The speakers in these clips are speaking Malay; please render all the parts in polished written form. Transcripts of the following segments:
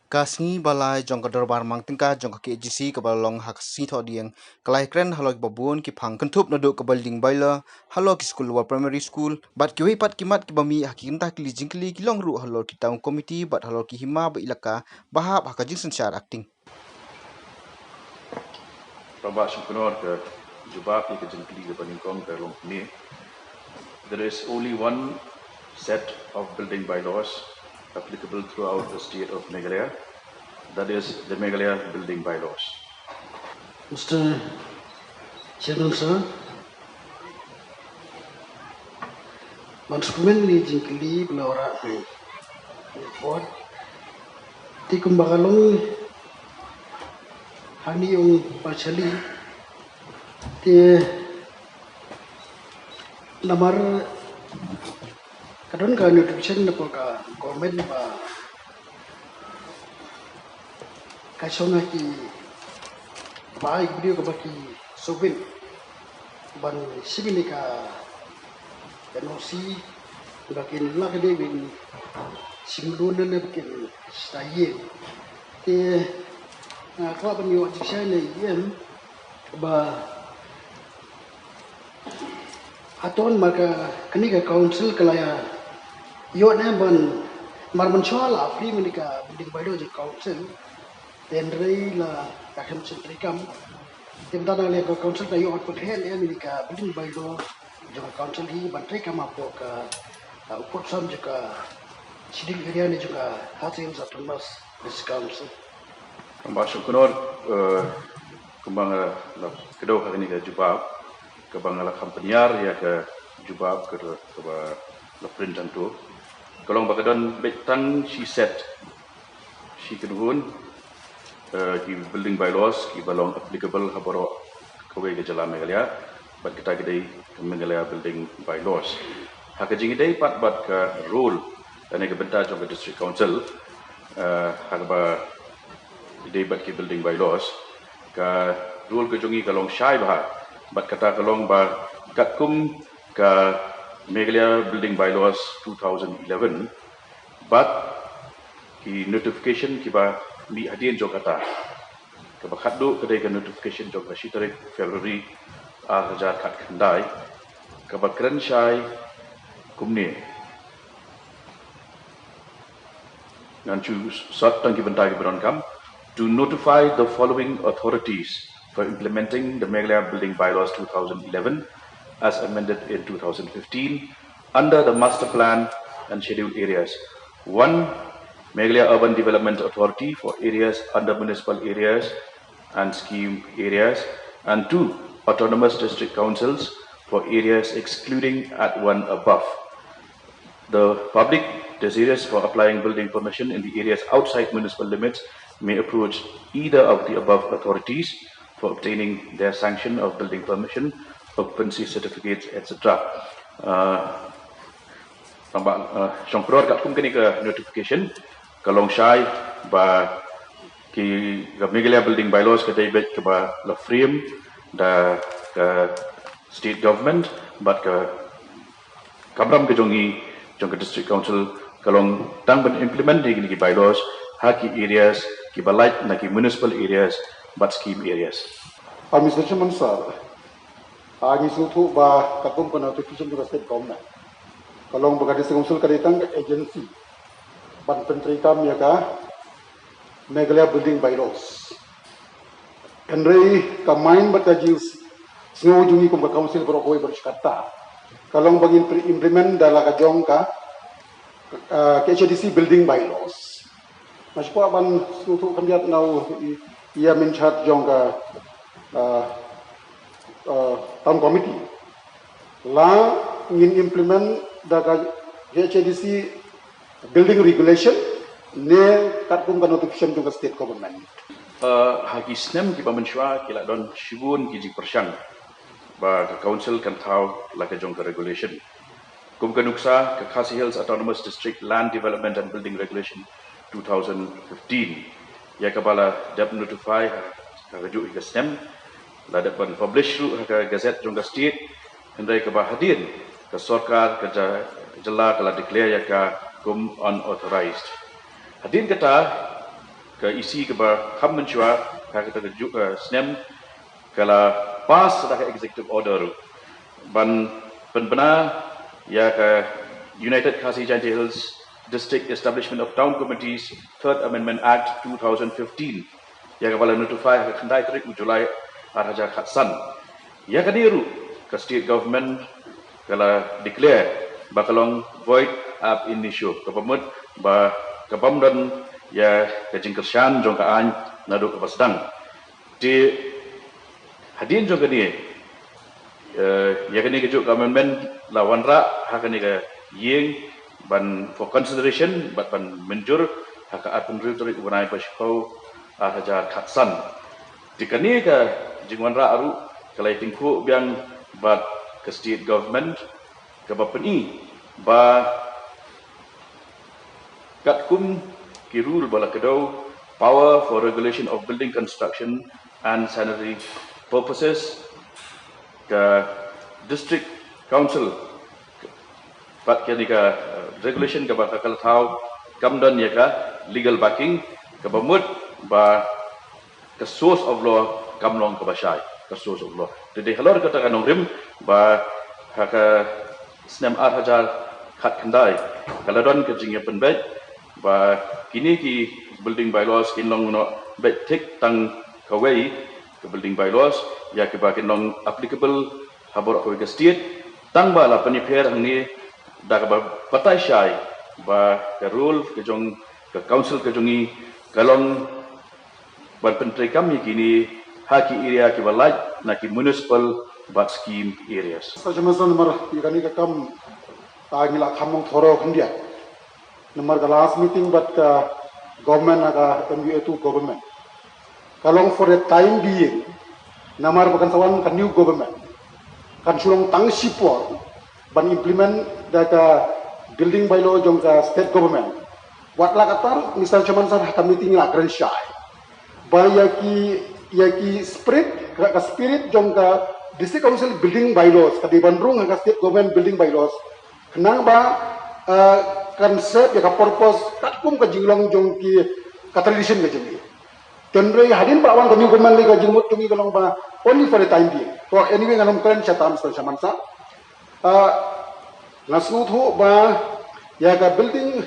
Kasni balai jong ka dorbar mang tingka jong ka KGC ka balong hak si tho dieng kalai kren halok babun ki phang kentup nadu ka building baila halok school wa primary school bat ki pat ki mat ki bami hakin ta ki jingkli ki long ru halok ki taung committee bat halok ki hima ba ilaka bahap hakajing sensyar acting Tambah syukur ke jubah ke jengkli ke peningkong ke long ni. There is only one set of building bylaws applicable throughout the state of Meghalaya. That is the Meghalaya building bylaws. Mr. Chairman, sir, Mansukumen ni jingkli belawara report ti kumbakalong hani yung partially ti lamar kadon ka notification na po ka comment ba kasona ki baik video ka baki sobin ban sibini ka NOC bakin lah ke David simuluna na bakin stayen te kwa ban yo jisha na yen ba aton maka kani ka council kalaya yo na ban marman chola free menika building by the council then rei la kakam sentrikam tim dana le council ta yo at hen menika building by the juga council hi bantrai kama po ka upot sam juga siding area ni juga hasil satu mas this council. Tambah syukur kembang la kedua hari ni ke jubah kembang la kampanyar ya ke jubah ke la print tentu. Kalau bagadon betang she set she kedun ki building bylaws ki balong applicable habaro kawai ke jalan Meghalaya. Bat kita kedai Meghalaya building bylaws. Hakajing kedai bat ke rule dan ke bentar juga district council hakba kedai bat ke building bylaws ke rule ke jongi kalong syai bah bat kata kalong ba katkum ke Meghalaya building bylaws 2011 bat ki notification ki ba mi hadin jo kata ke bakaddu kedai ke notification jo ka tarik February Ajar kat kendai kebakran syai kumni nancu sat tangki bentai beronkam to notify the following authorities for implementing the Meghalaya Building Bylaws 2011 as amended in 2015 under the master plan and scheduled areas. 1. Meghalaya Urban Development Authority for areas under municipal areas and scheme areas, and 2. Autonomous district councils for areas excluding at 1 above. The public desirous for applying building permission in the areas outside municipal limits may approach either of the above authorities for obtaining their sanction of building permission, occupancy certificates, etc. Tambah syongkror kat kum kini ke notification kalong syai ba ki Meghalaya building bylaws ke debet ke ba la frame da ke state government but ke kabram ke jongi jong ke district council kalong tang ben implement di bylaws haki areas ki balai na ki municipal areas but scheme areas. Mr. Chairman sir, agi sutu ba katum ko notification juga state government kalong baga district council kaditang agency ban pentri kam ya ka Meghalaya building bylaws Henry kamain batajis semua jungi kumpa council berokoi berskata kalau bagi implement dalam kajong ka KHDC building bylaws masih po ban sutu kandiat nau ia menchat jong ka town committee la ingin implement dalam KHDC building regulation ne katkum ka notification juga state government Hagi snem ki pamensyua ki la don shibun ki jik persyang ba ke council kan tahu la ke jong ke regulation kum ke nuksa ke Khasi Hills Autonomous District Land Development and Building Regulation 2015 ya ke bala dap notify ka rujuk ke snem la dapat publish ru ke gazette jong ke state hendai ke bahadin ke sarkar ke jela kala declare ya ka kum unauthorized hadin kata ke isi ke ba kham menchua ka kita ke snem kala pas dah executive order ban penbena ya ke United Khasi Jaintia Hills District Establishment of Town Committees Third Amendment Act 2015 ya kepala notify ke khandai tarik Julai arhaja khatsan ya kadiru ke state government kala declare bakalong void ab initio kapamut ba kapamdan ya kejingkersyan jong kaan nadu kapasdang di hadin jong kani ya kani kejuk amendment lawan ra hakani ke yeng ban for consideration ban menjur haka atun riltori ubnai pashkau arhaja khatsan dikani ke jingwan ra aru kalai tingku biang bat ke state government ke bapeni ba katkum kirul bala kedau power for regulation of building construction and sanitary purposes ke district council bat ke nika regulation ke bakal tahu kamdan ya ka legal backing ke bamut ba ke source of law kamlong ke basai ke source of law jadi halor kata kanong rim ba haka snem arhajar khat khandai kaladon ke jingya penbet ba kini ki building bylaws kinlong no bet tik tang kawai ke building bylaws ya ke ba kinlong applicable habor ko ke state tang ba la peniper hangni da ba patai shai ba ke rule ke jong ke council ke jongi kalong ban pentri kami kini haki area ke balai na ki municipal but scheme areas. Sajamasan nomor ikani ka kam agila khamong thoro khandia. Nomor ka last meeting but government aga MUA2 government. Kalong for a time being namar bakan sawan ka new government. Kan sulong tang sipor ban implement da ka building bylaw jong ka state government. Wat la katar misal chaman sar ka meeting la grand shai. Ba yaki spirit ka spirit jong ka District Council building bylaws, kadi Bandung hingga state government building bylaws. Kenang ba konsep ya purpose tatkum ka jinglong jong ki ka tradition ka jingi. Tenrei hadin ba awan ka new government ka jingmut tungi kalong ba only for the time being. So anyway nganong kren chatam sa samansa. Nasnu thu ba ya ka building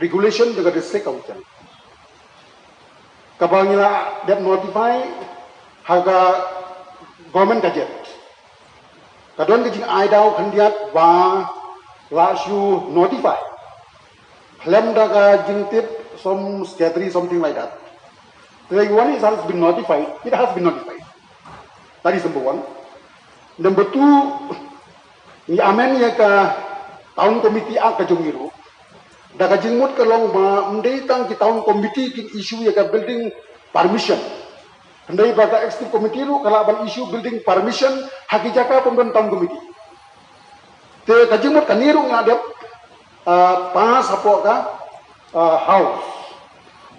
regulation daga district council. Kabangila that notify haga government gadget. Kadon kejing aidau khandiat ba last you notify. Klem daga jingtip some scattery something like that. The one is has been notified. It has been notified. That is number one. Number two, ni amen ya ka town committee ang kajungiru. Daga jingmut kalong ba mendai tang ki town committee kin issue ya ka building permission. Hendai baga executive committee lu kalau ban issue building permission haki jaka pemben town committee. Te kajimut kaniru ngadep pas apo ka house.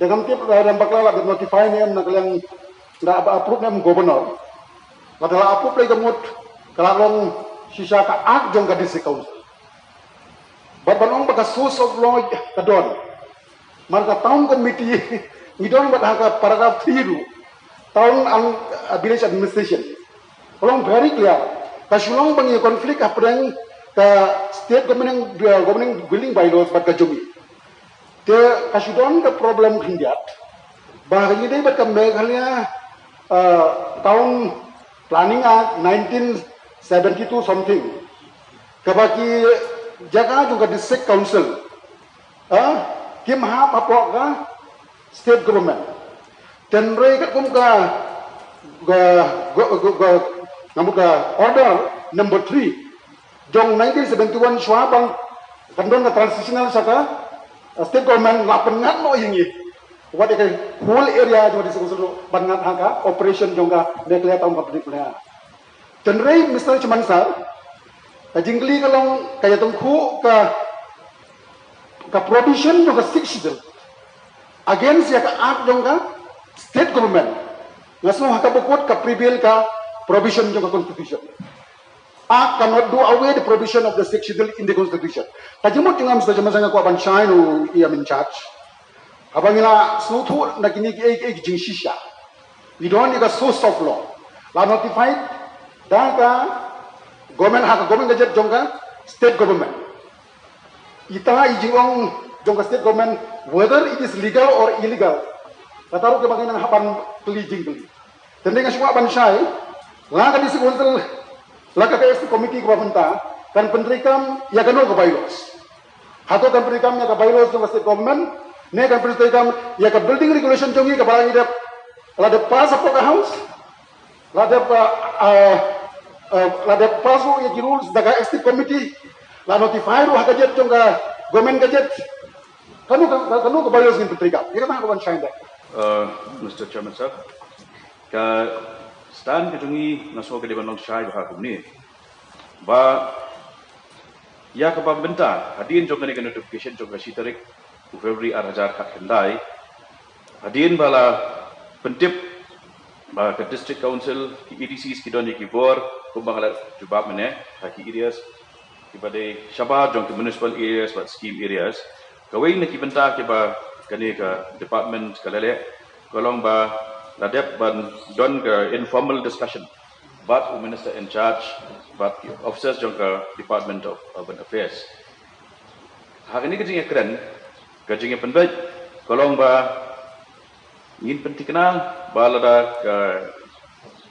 Dengan tip dan bakla la notify ni am naglang nda approve nem governor. Padahal approve lagi kemut kalau sisa ka ak jong ka district council. Babanong baga source of law kadon. Marka town committee ngidon bat haka paragraph 3 lu. Town and village administration. Kalau very clear, kasulong bangi konflik apa ke state government building bylaws bat kajumi. Te kasudon ke problem hindiat. Bahkan ini bat kembali tahun planning act 1972 something. Kabaki jaga juga district council. Kim hap apa ka state government. Dan mereka kumka order number 3 jong 1971 Schwabang kandon ka transitional saka state government lapan ngat no yingi what the whole area jong disebut bangat haka operation jong ka neklia taung ka peniklia dan rei misalnya cuman sar ka jingli kalong kaya tungku ka provision jong ka six against ya ka act jong ka state government ngasno haka bukut ka prevail ka provision jong ka constitution. Act cannot do away the provision of the sixth schedule in the constitution. Kajimut yung Mr. Jamasanga ko abansyain o iam in charge. Habangila snuthu na kini ek jing shisha. We don't need a source of law. La notified data government gadget jongka state government. Ita ijingong jongka state government whether it is legal or illegal. Kataru ke bagian hapan keli. Tending semua bansai la ka disi kontel la ka PS committee ko banta kan pentrikam ya kanu ke bylaws. Hato kan pentrikam ya ke bylaws jongka state government ne kan pentrikam ya ke building regulation jongi ke barang idap la de pass up ke house la de pasu ya ki rules daga state committee la notify ru hakajet jongka government gadget kanu ke bylaws ni pentrikam ya kan ko bansai dak. Mr. Chairman sir, ka stan ke jungi naso ke deban long shai ba kum ni ba ya ka pembenta hadin jong ke notification jong ka sitarik February 2000 kat kendai hadin bala pentip ba ke district council ki EDCs ki don ki bor ko bangala jubab mene ki areas ki bade shabab jong ke municipal areas but scheme areas kawai ne ki benta ke ba kani ka department kalale kolong ba ladep ban don ke informal discussion but minister in charge but officers jong ke department of urban affairs hari ni kejing keren kejing penbet kolong ba ngin penting kenal ba lada ke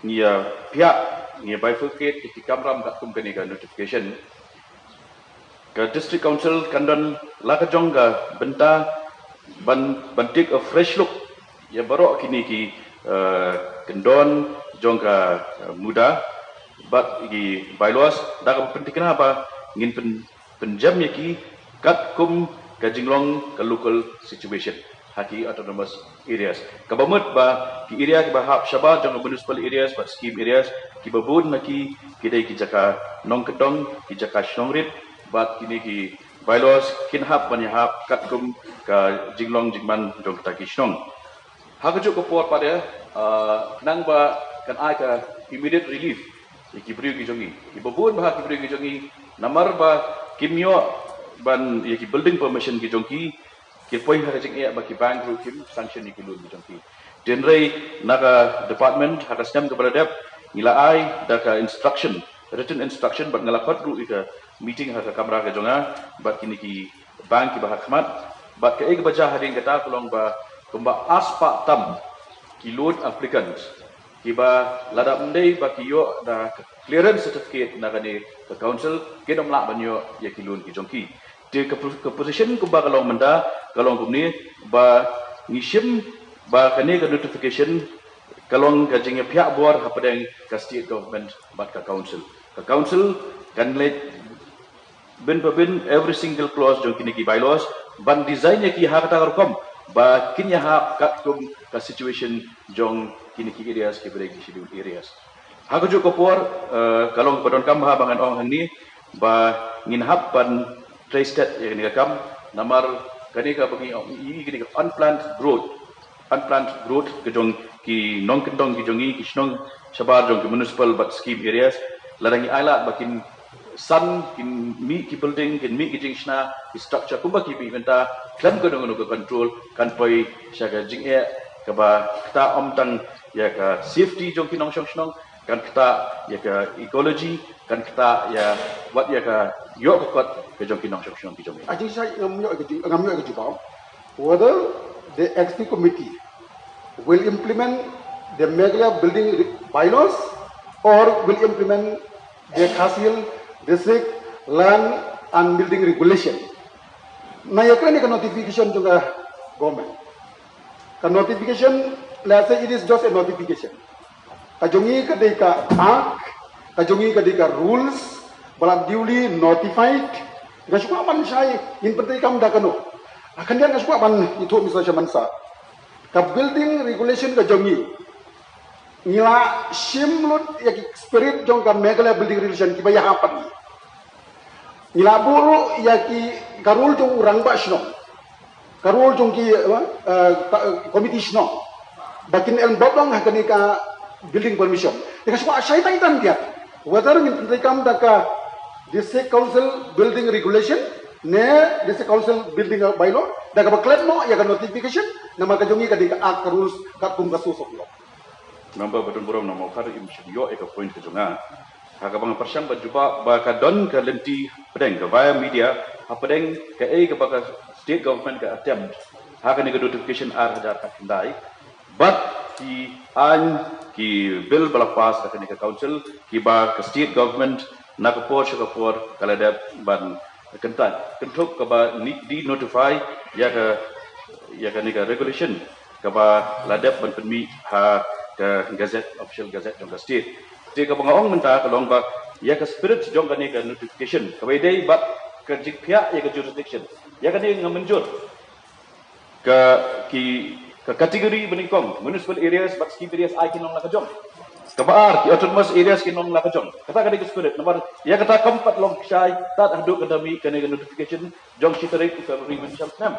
nia pihak nia bifurcate ki kamram kat kum kani ka notification ke district council kandon la ka jong ka benta ban take a fresh look ya barok kini ki kendon jongka muda but ki bylaws daga penting kenapa ngin penjam ya ki kat kum ka jinglong ka local situation haki autonomous areas kabamut ba ki area ki bahap syaba jong municipal areas but scheme areas ki babun naki kidai ki jaka nong kedong ki jaka shnongrit but kini ki bylaws kinhap banyahap katkum ka jinglong jingman jong kita kisnong hakajuk ko pot pada nang ba kan ai ka immediate relief ki brio ki jongi ki babun ba ki brio ki jongi namar ba kimyo ban ki building permission ki jongki ki poi ha jing ya ba ki bank ru kim sanction ki lu ki jongki denrei naga department haka stem ke beradab ngila ai da ka instruction written instruction bat ngalakot ru ika meeting ha kamera ke jonga bat kini ki bank ki bahak khmat bat ke ek baja hading kata kolong ba kumba aspa tam ki loan applicants ki ba lada mendai ba ki yo da clearance certificate na kani ke council ke dom la banyo ya ki loan ki jongki de ke position kumba kalong menda kalong kumni ba ngishim ba kani ke notification kalong ka jingya pihak bor hapadang ka state government bat ka council kan let bin every single clause jong kini ki bylaws ban design ki ha kata kom ba kinya ha kat kum ka situation jong kini ki areas ki break schedule areas ha ko joko por kalong padon kam ha bangan ong hang ni ba ngin hap ban trace state ya ni kam namar kani ka bagi i kini unplanned growth ke jong ki nong kendong ki jongi ki snong sabar jong ki municipal but scheme areas larangi aila bakin sun kin mi ki building kin mi ki jingshna ki structure kumba ki benta klan ko dong ko control kan poi syaga jing e ka ba kita omtang ya ka safety jong ki nong shong kan kita ya ka ecology kan kita ya wat ya ka yo ko kot ke jong ki nong shong ki jong I think saya ngamyo ke jubao whether the executive committee will implement the Meghalaya building bylaws or will implement the Khasil district land and building regulation. Nah, ya kan ini notification juga government. Kan notification, let's say it is just a notification. Kajongi ketika act, kajongi ketika rules, balap duly notified. Gak suka man saya, in penting kamu dah keno. Akan dia gak suka man itu misalnya mansa. Ka building regulation kajongi. Ngila simlut ya spirit jong ka Meghalaya building regulation ki bayah apa ni ngila buru ya ki karul jong urang ba sno karul jong ki committee sno bakin el boblong ha kani ka building permission ya semua asai taitan dia whether ngin kam da ka district council building regulation ne district council building bylaw Da ka baklet no ya ka notification nama ka jongi ka di ka ak rules ka kum ka susok lo. Namba badun buram nama kar im yo eka point ke jonga. Haka bang persyang bajuba ba ka don ka lenti pedeng ka via media pedeng ka ka baka state government ka attempt haka ni ka notification hajar ka kindai but ki an ki bill bala pass ka ni ka council ki ba ka state government na ka por kala da ban kentat kentuk ka ba di notify ya ka ni ka regulation ka ba ladap ban penmi ha ka gazette official gazette jong ka state ka pengaong menta kalong ba ya ka spirit jong ka ni ka notification ka ba dai ba ka jikya ya ka jurisdiction ya ka ni ngamenjur ka kategori beningkong municipal areas but scheme areas ai kinong nakajong kabar ki autonomous areas kinong nakajong kata ka ni ka spirit nomor ya kata keempat long syai tat hadu kadami ka ni ka notification jong sitarik ka provincial snam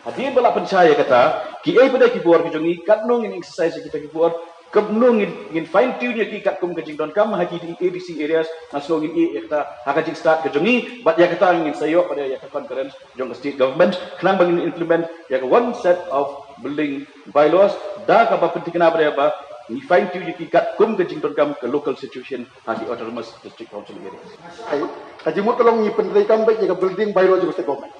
hadir bala pencaya kata ki pada ki buar ki jongi katnong in exercise kita ki buar kebnung in fine tune ya ki kat kum kajing don kam haki di ADC areas nasong in kata hakajing start ke jongi but ya kata ingin sayo pada ya conference jong state government kenang bangin implement ya one set of building bylaws da ka ba penting pada ya ba ni fine tune ya ki kat kum kajing don kam ke local situation haki autonomous district council areas Ai kaji mo tolong ni penteri kam baik ya building bylaw juga state government.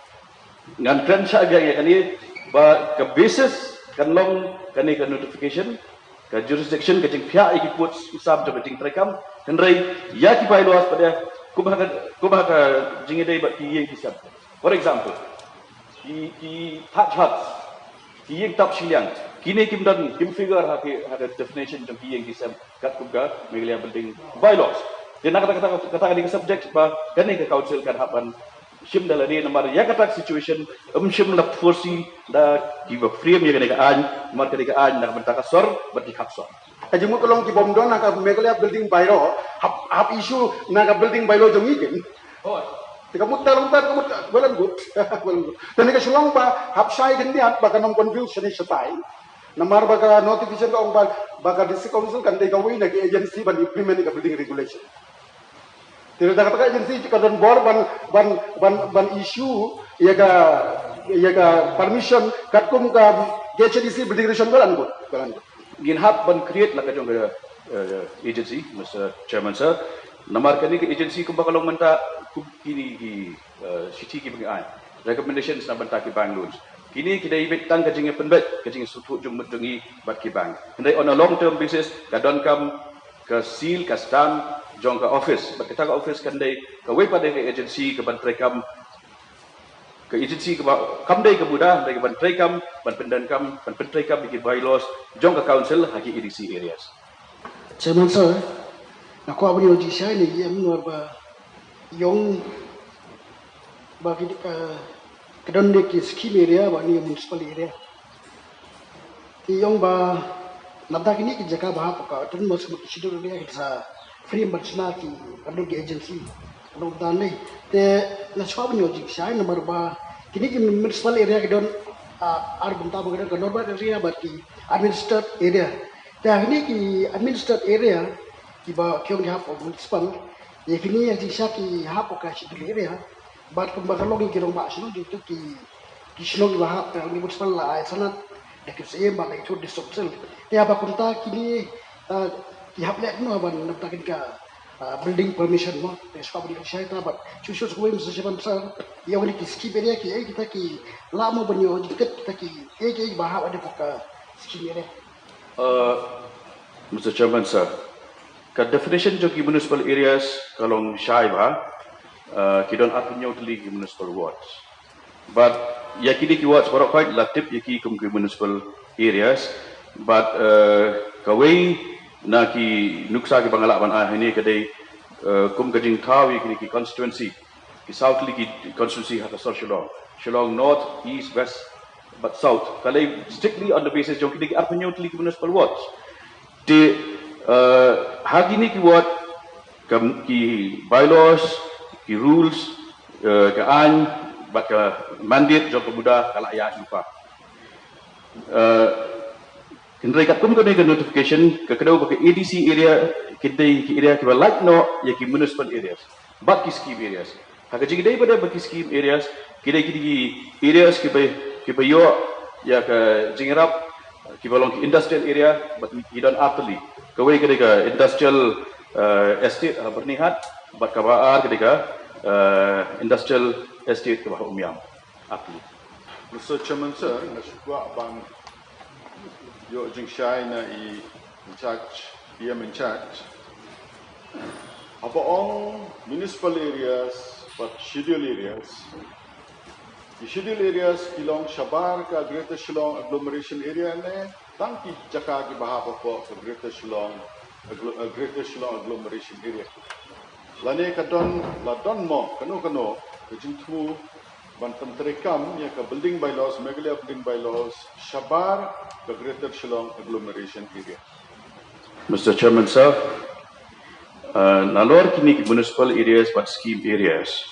Ngan kran sa aga ya kani ba ka basis kanlong kani ka notification ka jurisdiction ka jing pihak iki put usab to beting trekam henry ya ki bylaws pada kubah ka jing dei ba ki ye kisab for example ki touch huts ki ye tap siliang kini kim dan kim figure ha definition jong ki ye kisab kat kubga megalia building bylaws dia nak kata di subject ba kani ka council kan haban shim dala ni namar ya kata situation shim la forsi da ki ba frame ya ka an mar ka an nak bentaka sor berdi kapsor Kaji mo tolong ki bom don ka megalia building bylaw hap issue na ka building bylaw jongi ken. oh Tika mutar kamu well and good. Tani ka sulong ba hap sai kan diat baka nom confusion ni satai. Namar baka notification ka ong baka district council kan dei ka wi na ki agency ban implement ka building regulation. Tidak ada kata agensi jika don bor ban issue ya ka permission katkum ka GCDC building regulation balan gut. Gin hap ban create la ka jong agency Mr Chairman sir namar kani ke agency ko bakalong menta kini ki city ki bangai recommendations na banta ki bank loans kini kita ibet tang ka jing penbet ka jing sutu jong mudungi bat ki bank hendai on a long term basis ka don kam ka seal ka stamp jong ka office bat kita ka office kan dai ka wei pada ka agency ka ban trekam ke agency ka kam dai ka mudah dai ka ban trekam ban pendan kam ban pentrekam ki bylaws jong ka council haki EDC areas Chairman sir, aku abang yang uji saya ni yang menurut ba yang bagi kedon dek scheme area bagi municipal area. Ti yang ba nada kini kerja bah apa tu masuk ke situ dia kita free bercina ki kedon di agency kedon dan ni. Te nasib abang yang uji saya nomor ba kini ki municipal area kedon bentar berkedon kedon ba area bagi administered area. Dah ini ki administered area ki ba kyong di hapo municipal ye kini yang sisa ki hapo ka situ area bat kumbakalong ki rong ba sino dito ki sino ba hapo ni municipal la ay sanat dak se ba la itu di social ya ba kunta kini ki haplek no ban naptakin ka building permission mo te sa ba di siya ta ba chusus ko im sa sa ya wani ki ski area ki kita ki la mo banyo diket kita ki ba hapo ada ka ski area Mr. Chairman, sir, ka definition jo ki municipal areas kalong syai ba, ki don apunyo tali ki municipal wards. But ya kini ki wards borok quite latip ya ki kum ki municipal areas, but kawai na ki nuksa ki bangalaban ini kadai kum kajing tawi kini ki constituency, ki south li ki constituency hata Shillong north, east, west, but south kalai strictly on the basis jong kini apunyo tali ki municipal wards di hari ni ki ward ki bylaws ki rules ke an bat ke mandate jong kemudah kala ya lupa kendrai kat kum ke notification ke kedau ke ADC area ki area ki like no ya ki municipal areas but ki scheme areas haka jing dai pada bagi scheme areas ki areas ki kita yo ya ke jingrap kita long industrial area but hidon atli kawai ketika industrial estate bernihat but kabar ketika industrial estate ke umiam atli. Mr. Chairman, sir, nasugwa bang yo jingshai na in charge, PM in charge. Apa ong municipal areas, but schedule areas. The schedule areas kilong Shabar ka Greater Shillong agglomeration area ne, tang ki jaka ki bahapa po ka Greater Shillong agglomeration area. Lane ka don mo kano ka jingtu bantam terekam ya ka building bylaws, Meghalaya building bylaws, Shabar ka Greater Shillong agglomeration area. Mr. Chairman, sir, nalor kini municipal areas but scheme areas.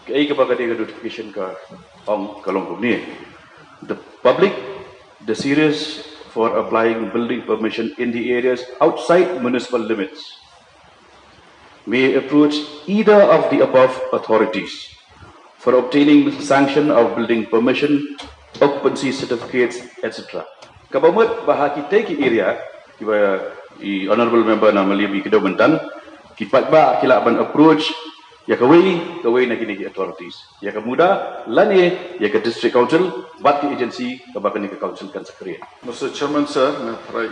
Kaya kapag notification ka ang kalong ni, the public, the serious for applying building permission in the areas outside municipal limits may approach either of the above authorities for obtaining sanction of building permission, occupancy certificates, etc. Kapag bahagi take area, kiba the honorable member na malibi kidaw mentan, kipat ba kilaban approach ya kawai na kini authorities ya kemuda lani ya ke district council bat ke agency kabakan ke council kan sekalian. Mr. Chairman, sir, na try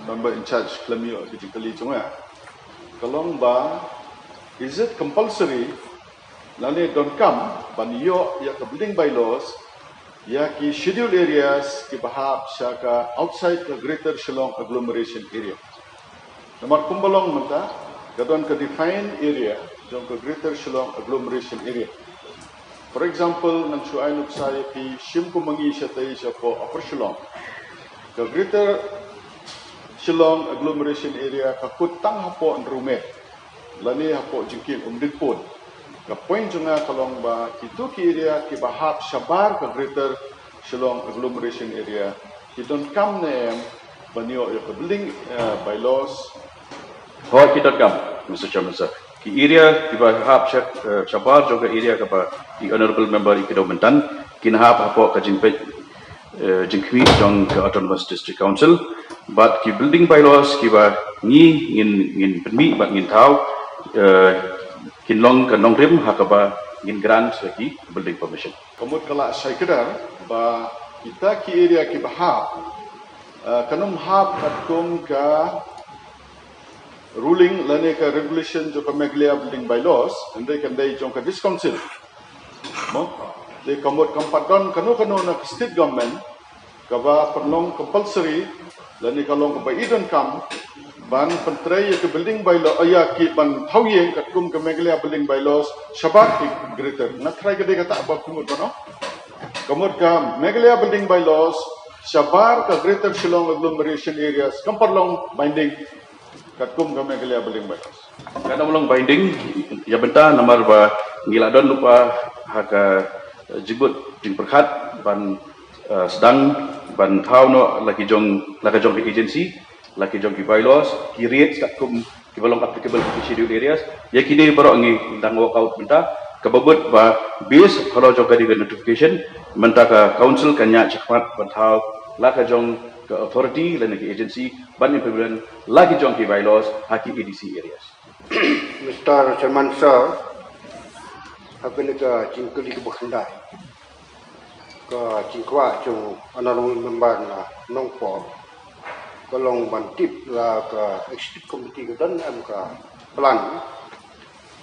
member in charge klamio digitally junga. Kalong ba, is it compulsory lani don't come baniyo ya ke building bylaws ya ki schedule areas ki bahab syaka outside the Greater Shillong agglomeration area. Nomor kumbalong menta kadon ke define area jong ke Greater Shillong agglomeration area. For example, nang suay nuksay ki sim kumangi siya tayo siya po Upper Shillong. Ke Greater Shillong agglomeration area kakutang hapo ang rume. Lani hapo jingkin umdipon. Ka point junga kalong ba kitu ki area ki bahap Shabar ke Greater Shillong agglomeration area. Ki don't come na banyo ya ke building bylaws. How kita kam, Mr. Chairman, sir. Ki area ki bahap Shabar juga area kapa the honorable member ikidaw mentan kinahap hapo ka jingpet jingkwi jong ke autonomous district council but ki building bylaws ki ba ngin permi ba ngin tau kinlong kanong rim hakaba ngin grant ki building permission. Kamut kala saya kedar ba kita ki area ki bahap kanum hap katkum ka ruling lane ka regulation jo ka Meghalaya building bylaws andai kandai jong ka this council mo de kamut kampadon kanu na state government ka ba perlong compulsory lane kalong ka ba idon kam ban pentrai ke building bylaw ya ki ban thauye katkum ka Meghalaya building bylaws Shabar ki greater na try ka de kata ba kumut no kamut ka Meghalaya building bylaws Shabar ka Greater Shillong agglomeration areas kamparlong binding katkum ka Meghalaya building bylaws. Kada ulang binding ya benta nomor ba ngiladon lupa haka jibut jing perkhat ban sedang ban thau no lagi jong ke agency lagi jong ki bylaws ki rates katkum ki balong applicable to schedule areas ya kini baru ngi ndang work out benta kababut ba base kalau jong kadi notification menta ka council kanya cepat ban thau laka jong ke authority dan ke agency ban implement lagi jong ki bylaws haki EDC areas. Mr. Chairman, sir, aku ni ke cingkeli ke berkendai, ke cingkwa cung honorable member na nongpo, kolong bantip la ke executive committee ke dan MK plan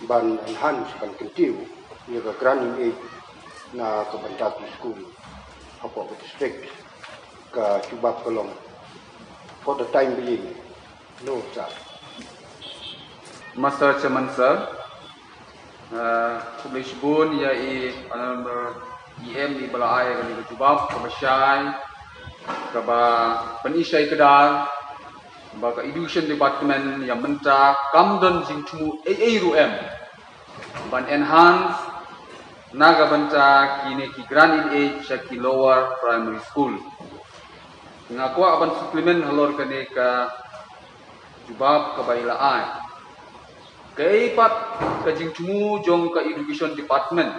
ban enhance kan kentiu, ni ke granting aid na ke bantatu school, apa ke district ke cubab kolong for the time being, no sir. Mr. Chairman, sir, publish bun ya honorable EM di balai kami berjubab kebasyai kaba penisai kedar baka education department yang menta kamdon jingtu AARUM ban enhance naga benta kini ki grand age ki lower primary school ngaku aban suplemen halor kene ka jubab kabailaan kaipat kajing tumu jong ka education department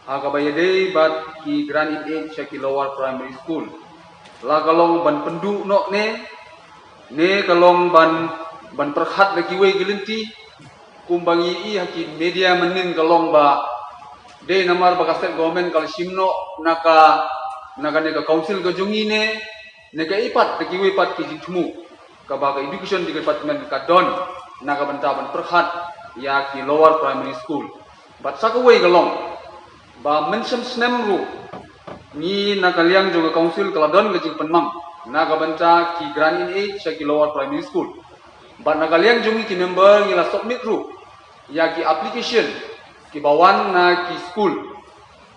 Hakabayade bat ki Grand In Age ki Lower Primary School. La kalong ban penduk nok ne kalong ban perhat lagi we gelinti kumbangi i haki media menin kalong ba de namar bakaset government kal simno naka neka council ga jungi ne neka ipat lagi we pat ki jingmu ka ba education di department ka don naka banta ban perhat ya ki Lower Primary School. Bat sakaway kalong ba mensem snem ru ni nakaliang juga council keladon gajing penmang naga banta ki Grand In Age ki Lower Primary School. Ba nakaliang jungi ki member ngila submit ru ya ki application ki bawan na ki school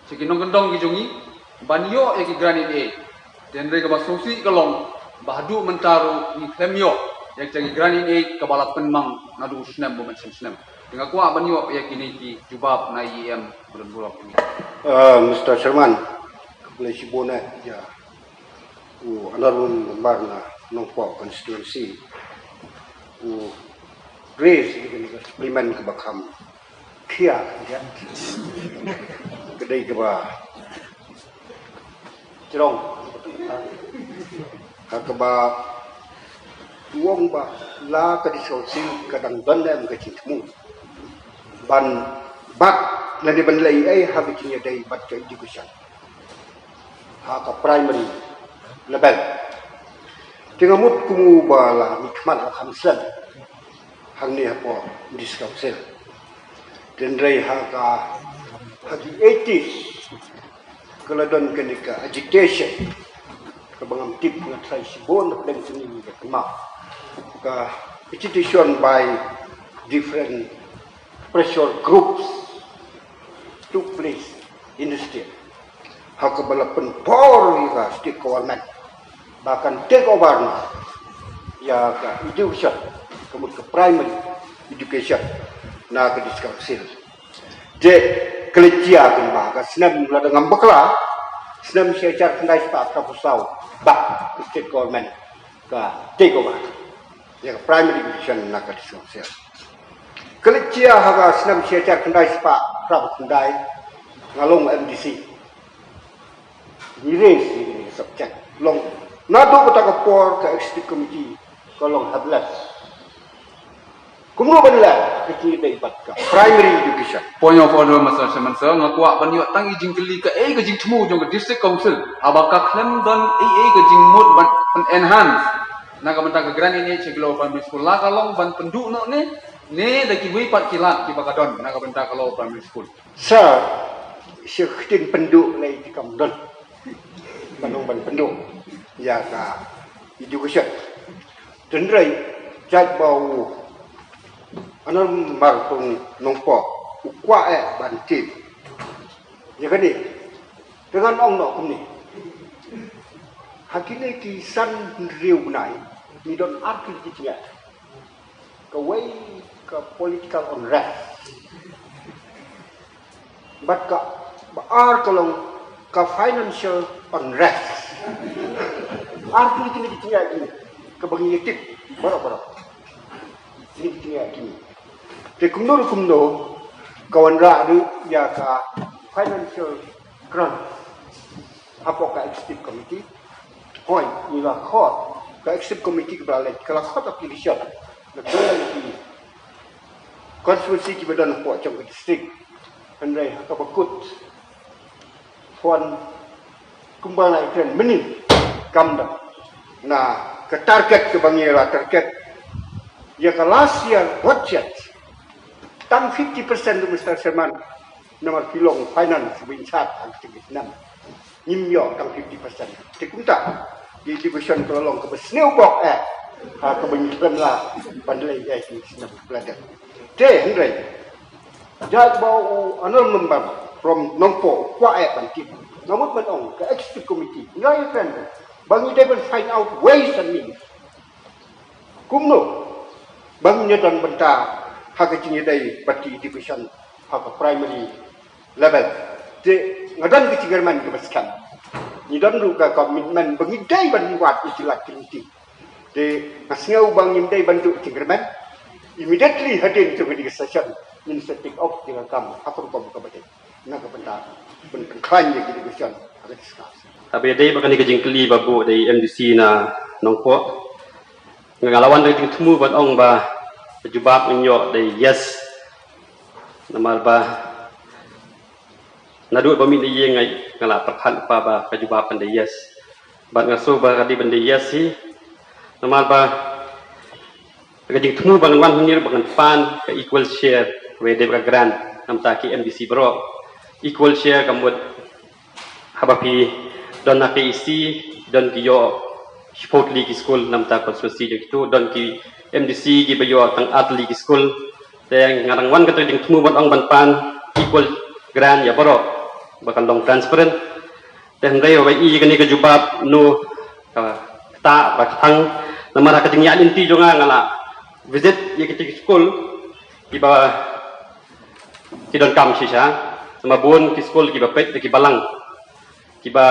ki nong gendong ki jungi banyo ya ki Grand In Age den re ka basosi kalong bahdu mentaru ni klemyo ya ki Grand In Age ka balap penmang nadu snem bo mensem snem dengan kuat banyo ya kini ki jubab na IEM bulan bulak ini. Mr. Sherman, boleh sibona ya, honorable member na Nongpok constituency, raise ini supplement ke bakam, kia ya, kedai ke bah, cerong, kakak uang bah, la kedisausi kadang bandam kecintmu. Ban bat lani ban lai ai ha bikin ya dai bat ka education ha ka primary level tingamut kumu bala nikmat khamsan hangni hapo discount den rai ha ka hagi 80s keladon kenika agitation ka bangam tip na try sibon dan sini ka kemak ka agitation by different pressure groups took place in the state. Hakabalapan power ya state government bahkan take over ya ka education kemudian ke primary education na ke council. Je kerja kan bahkan senam la dengan bekla senam secara kendai start ka pusau ba state government ka take over ya ke primary education na ke council. Kerja haga senam secara kendai sepak prabu kendai ngalong MDC ni subjek long nado kata kapor ke executive committee kolong hablas kumno banila kecil dari batka primary education Point of order Mr. Semansa ngakuak banyo tang ijing keli ke ke jing temu jong ke district council abaka klem don ke jing mood ban enhance naga banta ke Grand In Age ki Lower Primary School la kalong ban penduk no ne daki wi pat kilat ki bakadon naga banta ke Lower Primary School. Sir, syukur penduk lagi di Kamdon, Bandung penduk, ya ka education. Tendrai jat bau, anak martung nongpo, ukwa bantin. Ya kan ni, dengan ong nak kumni. Hakini kisan riu nai, ni don arti dia. Kawai ke political unrest. But kalau ke financial unrest, arti ini ditinggal ini, kebangitik, berapa? Ini ditinggal ini. Jadi kumno, kawan radu ya ke financial crunch, apa ke executive committee, point inilah court, ke executive committee keberalih, kalau court application, betul lagi, konstitusi kita dah buat macam district. Andai kabakut fon kumbala ikran menin kamda na ke target ke bangira target ya ke last year budget tang 50% tu Mr. Sherman nomor pilong finance winchat aktivit nam nimyo tang 50% tikunta di division tolong ke besneu bok ke bangiran la bandai ya ini senam pelajar de andai Jad bau anal member from Nongpo kuat bantin. Namun menong ke executive committee. Ngai friend. Bangi they will find out ways and means. Kumno. Bangi dan benta hak kecil dari parti division hak primary level. De ngadan kecigaman ke baskan. Ni dan ruka komitmen bangi dai ban buat istilah kinti. De masngau bangi dai bantu kecigaman. Immediately hadir to the session. Instead take off dengan kamu, aku lupa buka batin. Nak kepentar. ben klan ye gitu kan agak discuss tapi dai bakan ni jingkli babu dari MDC na nongpo ngalawan dari temu bat ong ba jubab nyo dari yes namal ba nadu ba min ye ngai ngala perkhan pa ba kajubab pan dari yes bat ngaso ba kadi ban dari yes si namal ba kajing temu bangan wan hungir bangan pan ke equal share we de ba grant nam ta ki MDC bro equal share kamut habapi don na isi don ki yo sport league school nam ta konstitusi je itu don ki MDC ki bayo tang art league school teng ngarang wan kato ding tumu ban ong ban pan equal grant ya bro bakal long transparent teng dai wa i gani ke jubab no ta ba thang namara ka tingya inti jonga ngala visit ye ki school ki ba ki don kam shisha sama bun ki school ki ba pet ki balang kiba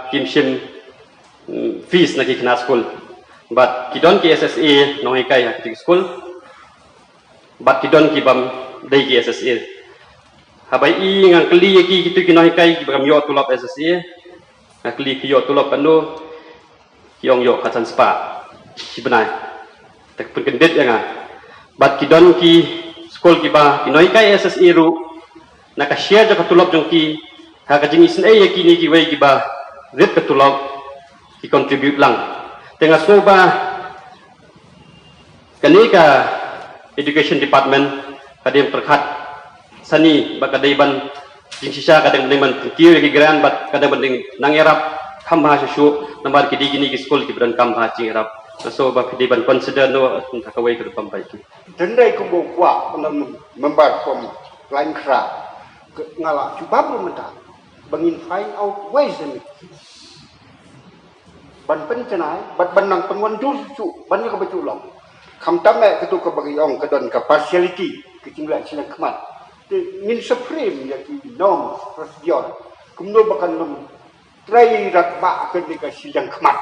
kimshim fees na kikna school but kidon ki SSA no ikai hakti school but kidon ki bam dai ki SSA habai i ngang kli ki kitu ki no ikai ki bam yo tulop SSA akli ki yo tulop panu yong yo khatan spa sibenai tak pun kendet ya nga but kidon ki school ki ba ki no ikai SSA ru naka share jo tulop jong ki haka jing isin ay yakini ki way giba rit katulog ki contribute lang tengah soba kanika education department kadang perkat sani ba kadai ban jing sisa kadang banding ban kiri ki gran bat kadang banding nangerap kambha shu nambar ki digini ki school ki bran kambha chingerap so ba kadai ban consider no takawai ke pampai ki dendai kumbo kwa pandam member from line kra ngala jubab rumenta bangin find out ways and ban pencenai bat banang penwan jusu ban ka beculong kam tamme ketu ka bagi ong kedon ka partiality kecingla sila kemat min supreme ya ki norm procedure kumno bakan nom trai ratba ke ni ka silang kemat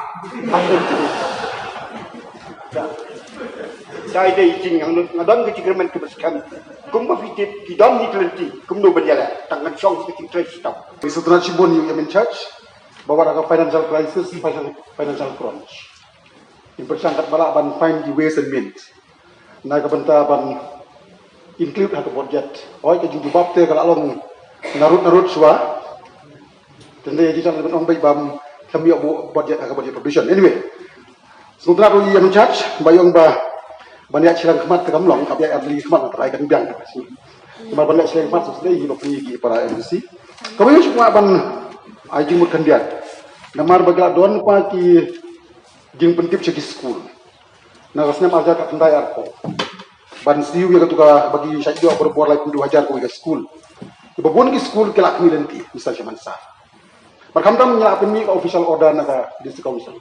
dai dai jing yang ngadon ke cikerman ke beskam kumba fitit ki dom ni klenti kumno berjala tangan song ke trai stop Setelah Cibon you in charge bahwa ada financial crisis, financial crunch. Yang bersangkat balak ban find the ways and means. Nah kebenta ban include hak budget. Oi ke jubab te kalau long narut swa. Tende jadi jangan on baik bam kami budget hak budget provision. Anyway, setelah tu yang charge bayong ba banyak silang kemat ke kamlong kabia adli kemat terai kan biang. Cuma banyak silang kemat sudah hidup pergi para MDC. Kami semua ban ajing mut kandian. Namar bagla don pa ki jing pentip segi school. Na rasnya ajar ka pendai arko. Ban siu ya ketuka bagi syaido berbuat lai kundu ajar ko ke school. Ibabun ki school kelak ni lenti misal semansa. Berkamdam nya apin mi official order na ka district council.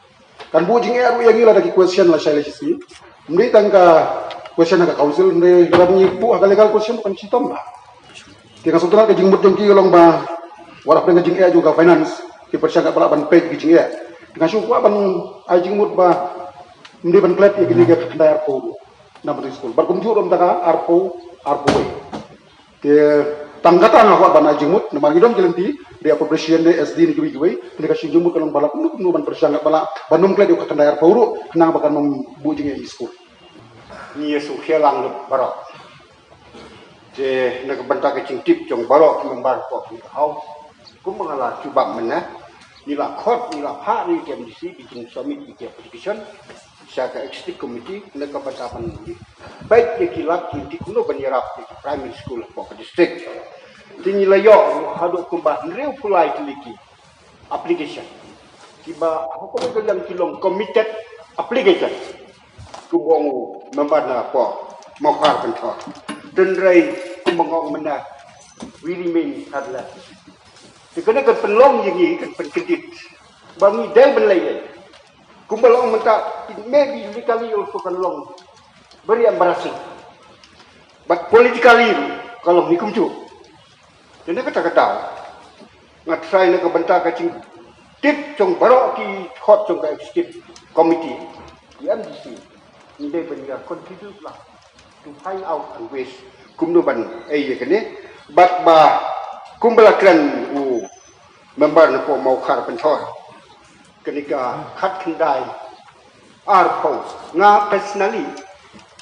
Kan bu jing eru yang ila daki question la syai lesi. Mri tangka question na ka council mri dalam ni bu legal question kan sitom ba. Tengah sutra ke jing mut jong ki long ba warap dengan jing juga finance ki persangka pala ban pay ki jing dengan syuku ban ai jing mut ba mdi ban klet ya gini ga ndai arpo na ban school bar kum jurom taka arpo ke tanggatan aku ban ai jing mut na magidom jelenti dia appropriation de SD ni gibi ni ka jing mut kalong bala kum ban persangka pala banum klet yo ka ndai arpo ru kenang bakan mem bu jing school ni yesu helang barok je nak benta ke cingtip jong barok membar ko hau kum mengala cuba mana nila khot nila pha ni kem disi bikin suami di application sa ka executive committee nak bentapan ni baik ye kilap kinti kuno banyarap di primary school ko district tinila yo hadu kumba nreu pulai tiliki application tiba aku ko yang kilong committed application kubong membar na ko mau khar bentor dendrai kumangong mana we remain hadla dikena kan penlong yang ini kan penkredit bangi dai belai kumbalong menta maybe legally also kan long beri embarrassing but politically kalau ni kumcu jadi kata-kata ngat try nak benta kacing tip jong barok ki hot jong ka executive committee yang di sini dia punya contribute lah to find out and ways kumno ban ai ye kene bat ba kumbala kran u member na po mau khar penthor kenika khat khandai arpo nga personally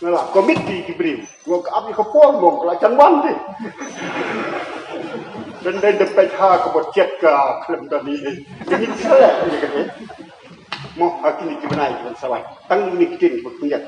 ngala committee diberi ngok abi ko por mong la chanwan di dan de petha ko bocet ka klem tadi ini salah ni kan mo hakini kibanai kan sawai tang ni kitin ko punya